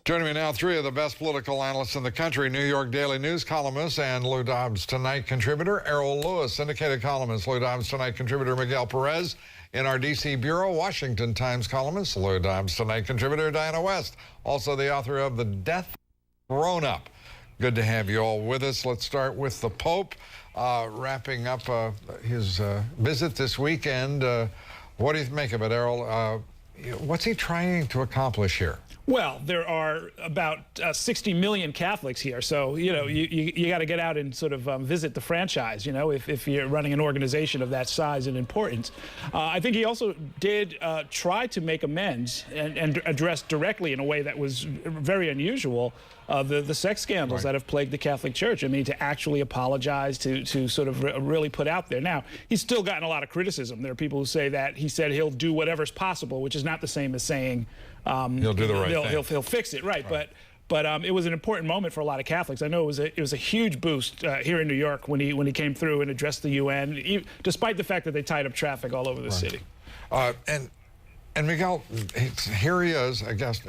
Joining me now, three of the best political analysts in the country, New York Daily News columnist and Lou Dobbs Tonight contributor, Errol Lewis, syndicated columnist, Lou Dobbs Tonight contributor, Miguel Perez, in our D.C. Bureau, Washington Times columnist, Lou Dobbs Tonight contributor, Diana West, also the author of The Death Grown-Up. Good to have you all with us. Let's start with the Pope, wrapping up his visit this weekend. What do you make of it, Errol? What's he trying to accomplish here? Well, there are about 60 million Catholics here, so you got to get out and sort of visit the franchise. If you're running an organization of that size and importance. I think he also did try to make amends and address directly in a way that was very unusual the sex scandals that have plagued the Catholic Church. I mean, to actually apologize, to sort of really put out there. Now, he's still gotten a lot of criticism. There are people who say that he said he'll do whatever's possible, which is not the same as saying he'll do the right thing. He'll fix it, right? But it was an important moment for a lot of Catholics. I know it was a huge boost here in New York when he came through and addressed the UN, despite the fact that they tied up traffic all over the city. And Miguel, here he is, I guess,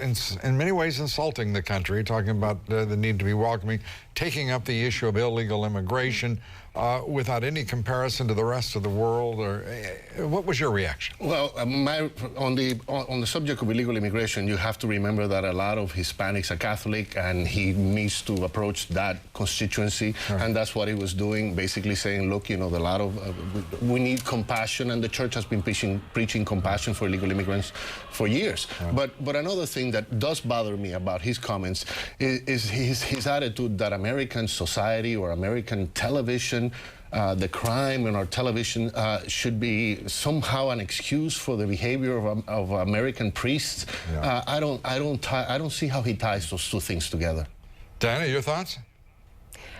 in many ways insulting the country, talking about the need to be welcoming, taking up the issue of illegal immigration without any comparison to the rest of the world. Or what was your reaction? Well, on the subject of illegal immigration, you have to remember that a lot of Hispanics are Catholic, and he needs to approach that constituency, and that's what he was doing, basically saying, look, a lot of we need compassion, and the church has been preaching compassion for illegal immigrants for years. But another thing that does bother me about his comments is his attitude that American society or American television, the crime in our television should be somehow an excuse for the behavior of American priests. I don't see how he ties those two things together. Diana, your thoughts?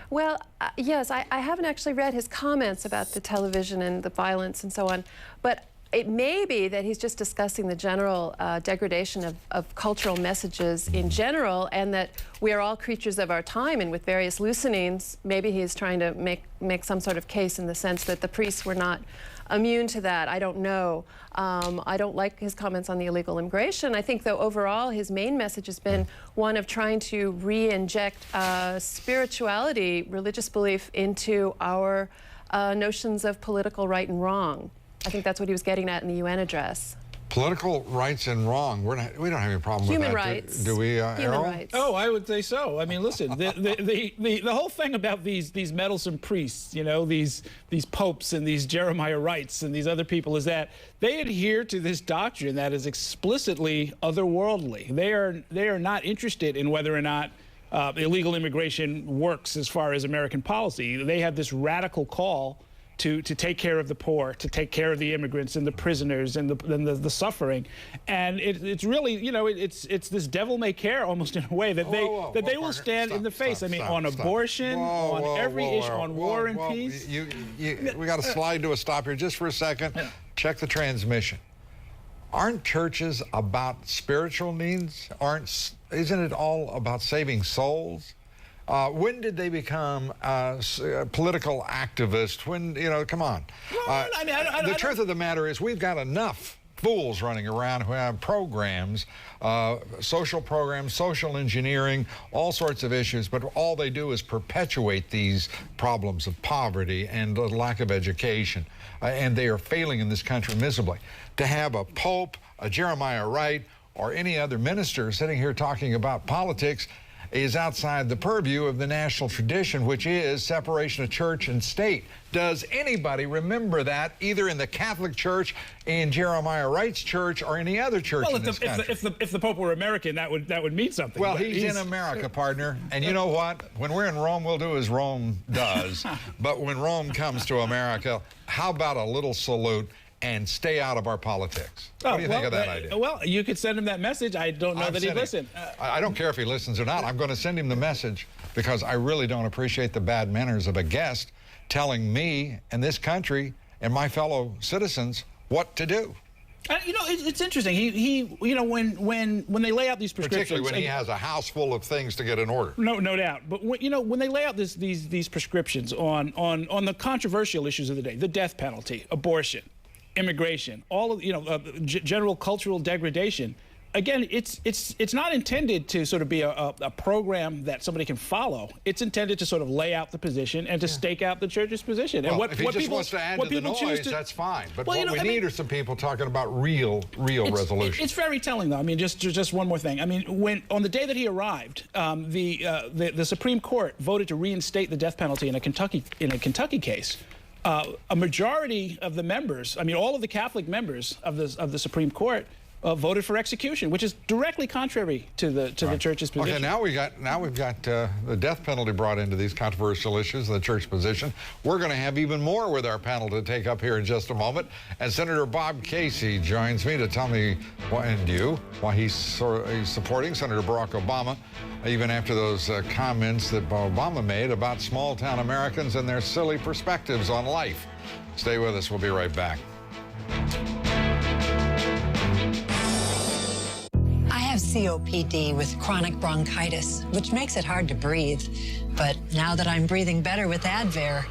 Well, yes, I haven't actually read his comments about the television and the violence and so on, but it may be that he's just discussing the general degradation of cultural messages in general, and that we are all creatures of our time, and with various loosenings, maybe he's trying to make some sort of case in the sense that the priests were not immune to that. I don't know. I don't like his comments on the illegal immigration. I think, though, overall, his main message has been one of trying to re-inject spirituality, religious belief, into our notions of political right and wrong. I think that's what he was getting at in the UN address. Political rights and wrong. We don't have any problem with that. Human rights. Do we, Human Errol? rights. Oh, I would say so. I mean, listen, the whole thing about these meddlesome priests, these popes and these Jeremiah Wrights and these other people, is that they adhere to this doctrine that is explicitly otherworldly. They are not interested in whether or not illegal immigration works as far as American policy. They have this radical call to take care of the poor, to take care of the immigrants and the prisoners and the suffering, and it's really, it's this devil may care almost in a way that they will stand in the face. I mean, on abortion, on every issue, on war and peace. We got to slide to a stop here just for a second. Yeah. Check the transmission. Aren't churches about spiritual needs? Isn't it all about saving souls? When did they become political activists? When, come on. Well, the truth of the matter is we've got enough fools running around who have programs, social programs, social engineering, all sorts of issues, but all they do is perpetuate these problems of poverty and lack of education. And they are failing in this country miserably. To have a pope, a Jeremiah Wright, or any other minister sitting here talking about politics is outside the purview of the national tradition, which is separation of church and state. Does anybody remember that, either in the Catholic Church, in Jeremiah Wright's church, or any other church in this country? If the Pope were American, that would mean something. Well, he's in America, partner. And you know what? When we're in Rome, we'll do as Rome does. But when Rome comes to America, how about a little salute and stay out of our politics? What do you think of that idea? Well, you could send him that message. I don't know that he'd listen. I don't care if he listens or not. I'm going to send him the message because I really don't appreciate the bad manners of a guest telling me and this country and my fellow citizens what to do. It's interesting. When they lay out these prescriptions, particularly when he has a house full of things to get in order. No doubt. But when they lay out these prescriptions on the controversial issues of the day, the death penalty, abortion, immigration, all of general cultural degradation, again, it's not intended to sort of be a program that somebody can follow. It's intended to sort of lay out the position and to stake out the church's position. Well, and what if he what just people, wants to add what to the people noise, choose to, that's fine. But well, what we need are some people talking about real resolutions. It's very telling, though. I mean, just one more thing. I mean, when on the day that he arrived, the Supreme Court voted to reinstate the death penalty in a Kentucky case. A majority of the members, I mean, all of the Catholic members of the Supreme Court voted for execution, which is directly contrary to the church's position. Okay, now we've got the death penalty brought into these controversial issues in the church position. We're going to have even more with our panel to take up here in just a moment. And Senator Bob Casey joins me to tell me why he's supporting Senator Barack Obama, even after those comments that Obama made about small-town Americans and their silly perspectives on life. Stay with us. We'll be right back. I have COPD with chronic bronchitis, which makes it hard to breathe. But now that I'm breathing better with Advair,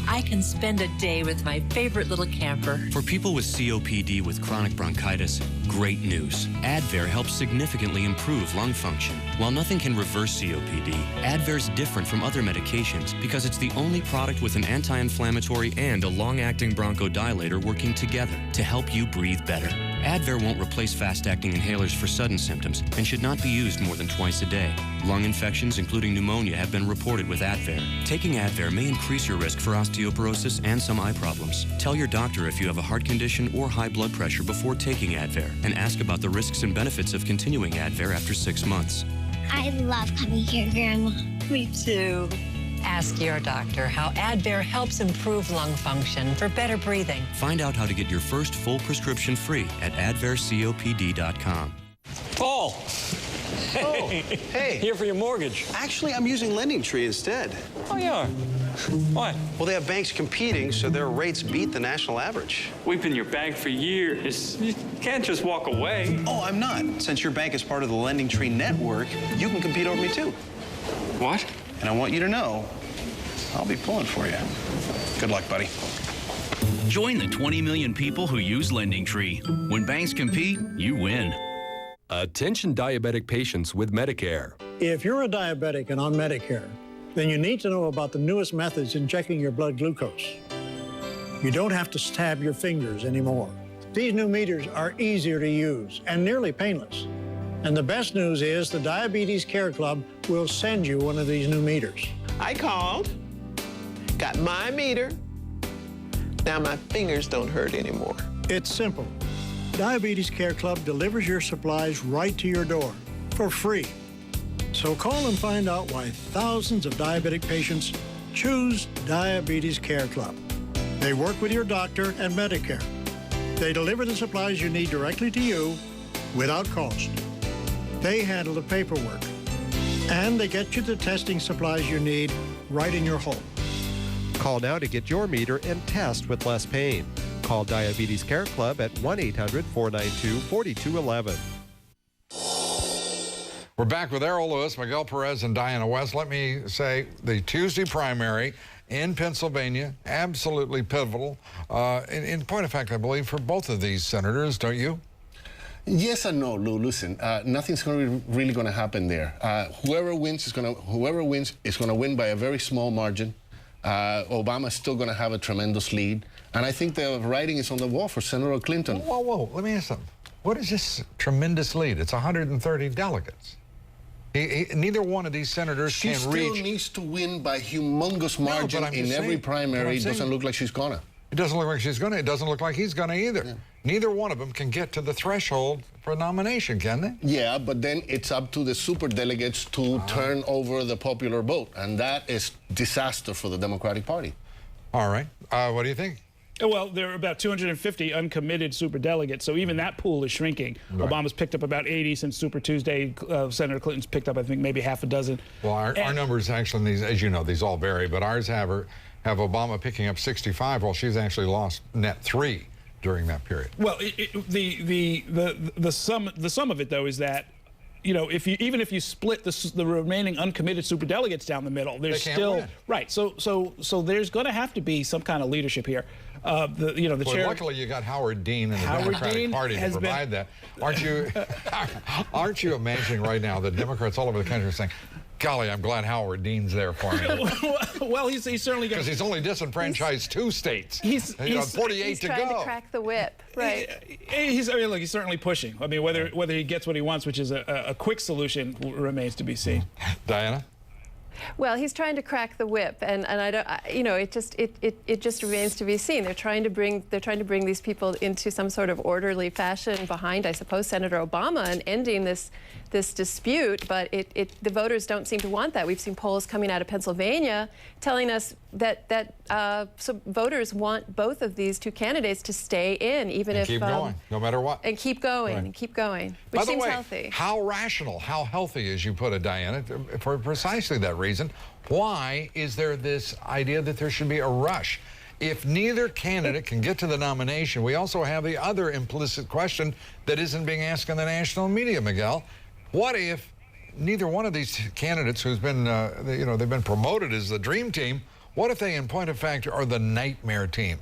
I can spend a day with my favorite little camper. For people with COPD with chronic bronchitis, great news. Advair helps significantly improve lung function. While nothing can reverse COPD, Advair's different from other medications because it's the only product with an anti-inflammatory and a long-acting bronchodilator working together to help you breathe better. Advair won't replace fast-acting inhalers for sudden symptoms and should not be used more than twice a day. Lung infections, including pneumonia, have been reported with Advair. Taking Advair may increase your risk for osteoporosis and some eye problems. Tell your doctor if you have a heart condition or high blood pressure before taking Advair, and ask about the risks and benefits of continuing Advair after 6 months. I love coming here, Grandma. Me too. ask your doctor how Advair helps improve lung function for better breathing. Find out how to get your first full prescription free at advaircopd.com. Paul! Oh, hey. Here for your mortgage. Actually, I'm using LendingTree instead. Oh, you are? Why? Well, they have banks competing, so their rates beat the national average. We've been your bank for years. You can't just walk away. Oh, I'm not. Since your bank is part of the LendingTree network, you can compete over me, too. What? And I want you to know, I'll be pulling for you. Good luck, buddy. Join the 20 million people who use LendingTree. When banks compete, you win. Attention diabetic patients with Medicare. If you're a diabetic and on Medicare, then you need to know about the newest methods in checking your blood glucose. You don't have to stab your fingers anymore. These new meters are easier to use and nearly painless. And the best news is the Diabetes Care Club will send you one of these new meters. I called, got my meter. Now my fingers don't hurt anymore. It's simple. Diabetes Care Club delivers your supplies right to your door for free. So call and find out why thousands of diabetic patients choose Diabetes Care Club. They work with your doctor and Medicare. They deliver the supplies you need directly to you without cost. They handle the paperwork. And they get you the testing supplies you need right in your home. Call now to get your meter and test with less pain. Call Diabetes Care Club at 1-800-492-4211. We're back with Errol Lewis, Miguel Perez, and Diana West. Let me say the Tuesday primary in Pennsylvania, absolutely pivotal. In point of fact, I believe, for both of these senators, don't you? Yes and no, Lou. Listen, nothing's really going to happen there. Whoever wins is going to win by a very small margin. Obama's still going to have a tremendous lead. And I think the writing is on the wall for Senator Clinton. Whoa. Let me ask something. What is this tremendous lead? It's 130 delegates. Neither one of these senators can reach. She still needs to win by humongous margin in every primary. It doesn't look like she's going to. It doesn't look like she's going to. It doesn't look like he's going to either. Yeah. Neither one of them can get to the threshold for nomination, can they? Yeah, but then it's up to the superdelegates to turn over the popular vote, and that is disaster for the Democratic Party. All right. What do you think? Well, there are about 250 uncommitted superdelegates, so even that pool is shrinking. Right. Obama's picked up about 80 since Super Tuesday. Senator Clinton's picked up, I think, maybe half a dozen. Well, our numbers actually, these, as you know, these all vary, but ours have Obama picking up 65, while she's actually lost net 3 during that period. Well, the sum of it, though, is that you know, even if you split the remaining uncommitted superdelegates down the middle, there's still win. right. So there's going to have to be some kind of leadership here. The chair. Luckily, you got Howard Dean and the Democratic Party to provide that. Aren't you imagining right now that Democrats all over the country are saying, golly, I'm glad Howard Dean's there for me. Well, he's certainly because he's only disenfranchised 2 states. He's 48 to go. He's trying to crack the whip, right? He's certainly pushing. I mean, whether he gets what he wants, which is a quick solution, remains to be seen. Diana? Well, he's trying to crack the whip, and I don't, it just remains to be seen. They're trying to bring these people into some sort of orderly fashion behind, I suppose, Senator Obama and ending this dispute. But the voters don't seem to want that. We've seen polls coming out of Pennsylvania telling us that so voters want both of these 2 candidates to stay in, even if keep going, no matter what, and keep going and keep going, which By the seems way, healthy. How rational, how healthy, as you put it, Diana, for precisely that reason. Why is there this idea that there should be a rush? If neither candidate can get to the nomination, we also have the other implicit question that isn't being asked in the national media, Miguel. What if neither one of these candidates who's been, they've been promoted as the dream team, what if they, in point of fact, are the nightmare team?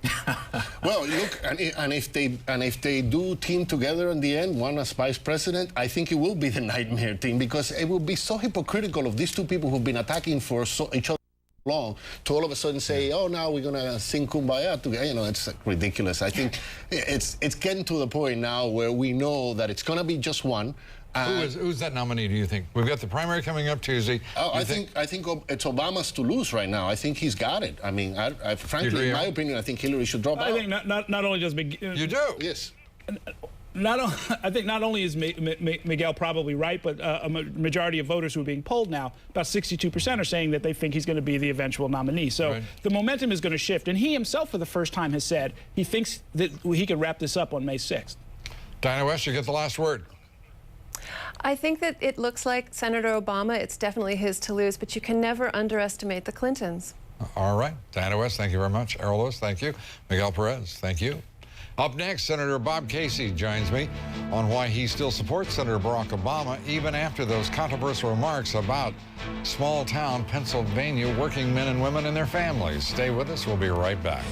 Well, look, and if they do team together in the end, one as vice president, I think it will be the nightmare team, because it will be so hypocritical of these 2 people who've been attacking for each other long to all of a sudden say, oh, now we're gonna sing Kumbaya together. You know, it's ridiculous. I think it's getting to the point now where we know that it's gonna be just one. Who's that nominee, do you think? We've got the primary coming up Tuesday. I think it's Obama's to lose right now. I think he's got it. I mean, frankly, in my opinion, I think Hillary should drop out. I think not only does Miguel... You do? Yes. I think not only is Miguel probably right, but a majority of voters who are being polled now, about 62%, are saying that they think he's going to be the eventual nominee. So the momentum is going to shift. And he himself, for the first time, has said he thinks that he can wrap this up on May 6th. Diana West, you get the last word. I think that it looks like Senator Obama, it's definitely his to lose, but you can never underestimate the Clintons. All right. Diana West, thank you very much. Errol Lewis, thank you. Miguel Perez, thank you. Up next, Senator Bob Casey joins me on why he still supports Senator Barack Obama even after those controversial remarks about small-town Pennsylvania working men and women and their families. Stay with us. We'll be right back.